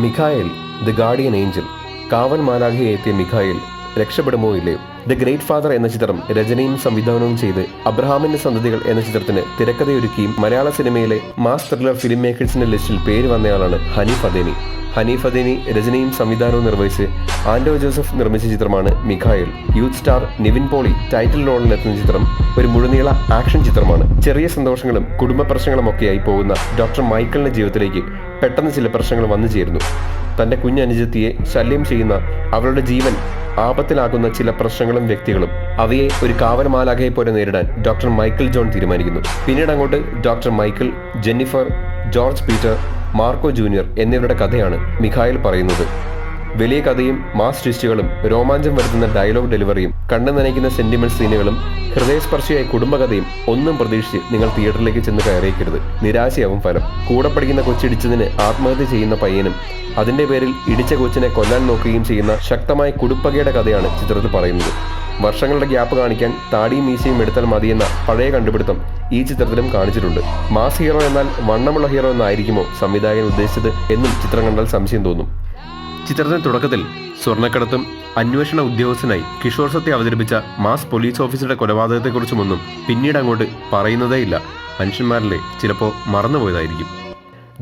Mikhail the guardian Angel. കാവൽ മാലാഖയെ എത്തിയ Mikhail രക്ഷപ്പെടുമോ ഇല്ലയോ? ദ ഗ്രേറ്റ് ഫാദർ എന്ന ചിത്രം രചനയും സംവിധാനവും ചെയ്ത് അബ്രഹാമിന്റെ സന്തതികൾ എന്ന ചിത്രത്തിന് തിരക്കഥയൊരുക്കിയും മലയാള സിനിമയിലെ മാസ് ത്രില്ലർ ഫിലിം മേക്കേഴ്സിന്റെ ലിസ്റ്റിൽ പേര് വന്നയാളാണ് ഹനീഫ് അദേനി. ഹനീഫ് അദേനി രചനയും സംവിധാനവും നിർവഹിച്ച് ആൻഡോ ജോസഫ് നിർമ്മിച്ച ചിത്രമാണ് Mikhael. Youth star Nivin Pauly title റോളിലെത്തുന്ന ചിത്രം ഒരു മുഴുനീള ആക്ഷൻ ചിത്രമാണ്. ചെറിയ സന്തോഷങ്ങളും കുടുംബ പ്രശ്നങ്ങളും ഒക്കെയായി പോകുന്ന ഡോക്ടർ മൈക്കിളിന്റെ ജീവിതത്തിലേക്ക് പെട്ടെന്ന് ചില പ്രശ്നങ്ങൾ വന്നു ചേരുന്നു. തന്റെ കുഞ്ഞനുജത്തിയെ ശല്യം ചെയ്യുന്ന, അവളുടെ ജീവൻ ആപത്തിലാക്കുന്ന ചില പ്രശ്നങ്ങളും വ്യക്തികളും. അവയെ ഒരു കാവൽ മാലാഖയെ പോലെ നേരിടാൻ ഡോക്ടർ മൈക്കിൾ ജോൺ തീരുമാനിക്കുന്നു. പിന്നീട് അങ്ങോട്ട് doctor Michael, Jennifer, George Peter, Marco junior എന്നിവരുടെ കഥയാണ് മിഖായേൽ പറയുന്നത്. വലിയ കഥയും മാസ് ട്വിസ്റ്റുകളും രോമാഞ്ചം വരുത്തുന്ന ഡയലോഗ് ഡെലിവറിയും കണ്ണു നനയ്ക്കുന്ന സെന്റിമെന്റ് സീനുകളും ഹൃദയസ്പർശിയായ കുടുംബകഥയും ഒന്നും പ്രതീക്ഷിച്ച് നിങ്ങൾ തിയേറ്ററിലേക്ക് ചെന്ന് കയറിയേക്കരുത്. നിരാശയാവും ഫലം. കൂടെ പഠിക്കുന്ന കൊച്ചിടിച്ചതിന് ആത്മഹത്യ ചെയ്യുന്ന പയ്യനും അതിന്റെ പേരിൽ ഇടിച്ച കൊച്ചിനെ കൊല്ലാൻ നോക്കുകയും ചെയ്യുന്ന ശക്തമായ കുടുംബകയുടെ കഥയാണ് ചിത്രത്തിൽ പറയുന്നത്. വർഷങ്ങളുടെ ഗ്യാപ്പ് കാണിക്കാൻ താടിയും മീശയും എടുത്താൽ മതിയെന്ന പഴയ കണ്ടുപിടുത്തം ഈ ചിത്രത്തിലും കാണിച്ചിട്ടുണ്ട്. മാസ് ഹീറോ എന്നാൽ വണ്ണമുള്ള ഹീറോ എന്നായിരിക്കുമോ സംവിധായകൻ ഉദ്ദേശിച്ചത് എന്നും ചിത്രം കണ്ടാൽ സംശയം തോന്നും. ചിത്രത്തിന്റെ തുടക്കത്തിൽ സ്വർണ്ണക്കടത്തും അന്വേഷണ ഉദ്യോഗസ്ഥനായി കിഷോർ സത്യ അവതരിപ്പിച്ച മാസ് പോലീസ് ഓഫീസറുടെ കൊലപാതകത്തെക്കുറിച്ചുമൊന്നും പിന്നീട് അങ്ങോട്ട് പറയുന്നതേയില്ല. മനുഷ്യന്മാരിലെ ചിലപ്പോൾ മറന്നുപോയതായിരിക്കും.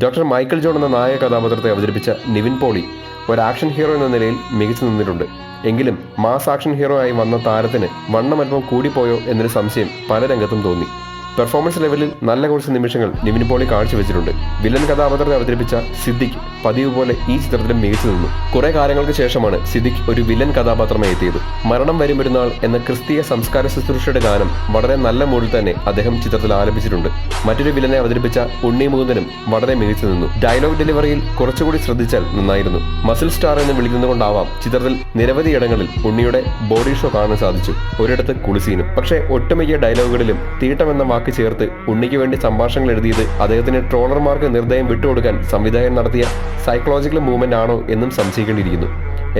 ഡോക്ടർ മൈക്കിൾ ജോൺ എന്ന നായക കഥാപാത്രത്തെ അവതരിപ്പിച്ച നിവിൻ പോളി ഒരു ആക്ഷൻ ഹീറോ എന്ന നിലയിൽ മികച്ചു നിന്നിട്ടുണ്ട്. എങ്കിലും മാസ് ആക്ഷൻ ഹീറോ ആയി വന്ന താരത്തിന് വണ്ണമൽപ്പം കൂടിപ്പോയോ എന്നൊരു സംശയം പല രംഗത്തും തോന്നി. പെർഫോമൻസ് ലെവലിൽ നല്ല കുറച്ച് നിമിഷങ്ങൾ നിവിൻ പോളി കാഴ്ചവെച്ചിട്ടുണ്ട്. വില്ലൻ കഥാപാത്രത്തെ അവതരിപ്പിച്ച സിദ്ദിഖ് പതിവ് പോലെ ഈ ചിത്രത്തിലും മികച്ചു നിന്നു. കുറെ കാലങ്ങൾക്ക് ശേഷമാണ് സിദ്ദിഖ് ഒരു വില്ലൻ കഥാപാത്രമായി എത്തിയത്. മരണം വരും ഒരു നാൾ എന്ന ക്രിസ്തീയ സംസ്കാര ശുശ്രൂഷയുടെ ഗാനം വളരെ നല്ല മൂഡിൽ തന്നെ അദ്ദേഹം ചിത്രത്തിൽ ആലപിച്ചിട്ടുണ്ട്. മറ്റൊരു വില്ലനെ അവതരിപ്പിച്ച ഉണ്ണി മുകുന്ദനും വളരെ മികച്ചു നിന്നു. ഡയലോഗ് ഡെലിവറിയിൽ കുറച്ചുകൂടി ശ്രദ്ധിച്ചാൽ നന്നായിരുന്നു. മസിൽ സ്റ്റാർ എന്ന് വിളിക്കുന്നതുകൊണ്ടാവാം ചിത്രത്തിൽ നിരവധി ഇടങ്ങളിൽ ഉണ്ണിയുടെ ബോഡി ഷോ കാണാൻ സാധിച്ചു. ഒരിടത്ത് കുളിസീനും. പക്ഷേ ഒട്ടുമിക്ക ഡയലോഗുകളിലും തീട്ടമെന്ന വാക്ക് ചേർത്ത് ഉണ്ണിക്ക് വേണ്ടി സംഭാഷണങ്ങൾ എഴുതിയത് അദ്ദേഹത്തിന് ട്രോളർമാർക്ക് നിർദ്ദയം വിട്ടുകൊടുക്കാൻ സംവിധായകൻ നടത്തിയ സൈക്കോളജിക്കൽ മൂവ്മെന്റ് ആണോ എന്നും സംശയിക്കേണ്ടിയിരിക്കുന്നു.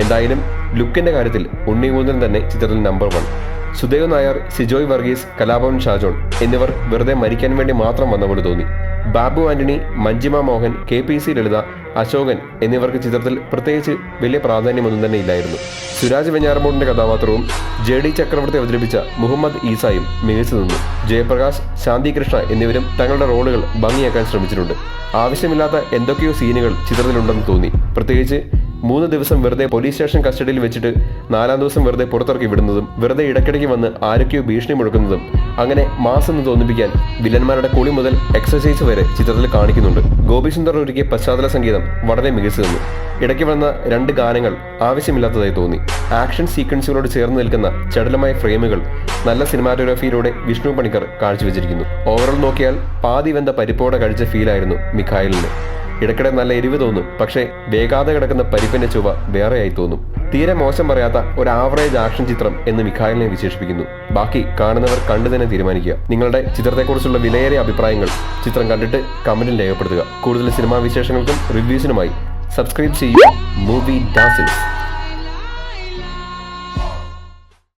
എന്തായാലും ലുക്കിന്റെ കാര്യത്തിൽ ഉണ്ണി മുകുന്ദൻ തന്നെ ചിത്രത്തിൽ നമ്പർ 1. സുദേവ് നായർ, സിജോയ് വർഗീസ്, കലാഭവൻ ഷാജോൺ എന്നിവർ വെറുതെ മരിക്കാൻ വേണ്ടി മാത്രം വന്ന പോലെ തോന്നി. ബാബു ആന്റണി, മഞ്ജിമ മോഹൻ, KPC ലളിത, അശോകൻ എന്നിവർക്ക് ചിത്രത്തിൽ പ്രത്യേകിച്ച് വലിയ പ്രാധാന്യമൊന്നും തന്നെ ഇല്ലായിരുന്നു. സുരാജ് വെഞ്ഞാറമൂടിന്റെ കഥാപാത്രവും JD ചക്രവർത്തി അവതരിപ്പിച്ച മുഹമ്മദ് ഈസായും മികച്ചു നിന്നു. ജയപ്രകാശ്, ശാന്തി കൃഷ്ണ എന്നിവരും തങ്ങളുടെ റോളുകൾ ഭംഗിയാക്കാൻ ശ്രമിച്ചിട്ടുണ്ട്. ആവശ്യമില്ലാത്ത എന്തൊക്കെയോ സീനുകൾ ചിത്രത്തിലുണ്ടെന്ന് തോന്നി. പ്രത്യേകിച്ച് 3 ദിവസം വെറുതെ പോലീസ് സ്റ്റേഷൻ കസ്റ്റഡിയിൽ വെച്ചിട്ട് 4-ാം ദിവസം വെറുതെ പുറത്തിറക്കി വിടുന്നതും വെറുതെ ഇടയ്ക്കിടയ്ക്ക് വന്ന് ആരൊക്കെയോ ഭീഷണി മുഴക്കുന്നതും അങ്ങനെ മാസെന്ന് തോന്നിപ്പിക്കാൻ വില്ലന്മാരുടെ കുളി മുതൽ എക്സസൈസ് വരെ ചിത്രത്തിൽ കാണിക്കുന്നുണ്ട്. ഗോപിസുന്ദർ ഒരുക്കിയ പശ്ചാത്തല സംഗീതം വളരെ മികച്ചു നിന്നു. ഇടയ്ക്ക് വന്ന 2 ഗാനങ്ങൾ ആവശ്യമില്ലാത്തതായി തോന്നി. ആക്ഷൻ സീക്വൻസുകളോട് ചേർന്ന് നിൽക്കുന്ന ചടുലമായ ഫ്രെയിമുകൾ നല്ല സിനിമാറ്റോഗ്രാഫിയിലൂടെ വിഷ്ണു പണിക്കർ കാഴ്ചവെച്ചിരിക്കുന്നു. ഓവറോൾ നോക്കിയാൽ പാതി വെന്ത പരിപ്പോടെ കഴിച്ച ഫീലായിരുന്നു മിഖായേലിന്. ഇടയ്ക്കിടെ നല്ല എരിവ് തോന്നും, പക്ഷേ വേഗാതെ കിടക്കുന്ന പരിപ്പിന്റെ ചുവ വേറെയായി തോന്നും. തീരെ മോശം പറയാത്ത ഒരു ആവറേജ് ആക്ഷൻ ചിത്രം എന്ന് മിഖായേലിനെ വിശേഷിപ്പിക്കുന്നു. ബാക്കി കാണുന്നവർ കണ്ടു തന്നെ തീരുമാനിക്കുക. നിങ്ങളുടെ ചിത്രത്തെക്കുറിച്ചുള്ള വിലയേറിയ അഭിപ്രായങ്ങൾ ചിത്രം കണ്ടിട്ട് കമന്റിൽ രേഖപ്പെടുത്തുക. കൂടുതൽ സിനിമാ വിശേഷങ്ങൾക്കും റിവ്യൂസിനുമായി സബ്സ്ക്രൈബ് ചെയ്യൂ മൂവി ഡാസിൽസ്.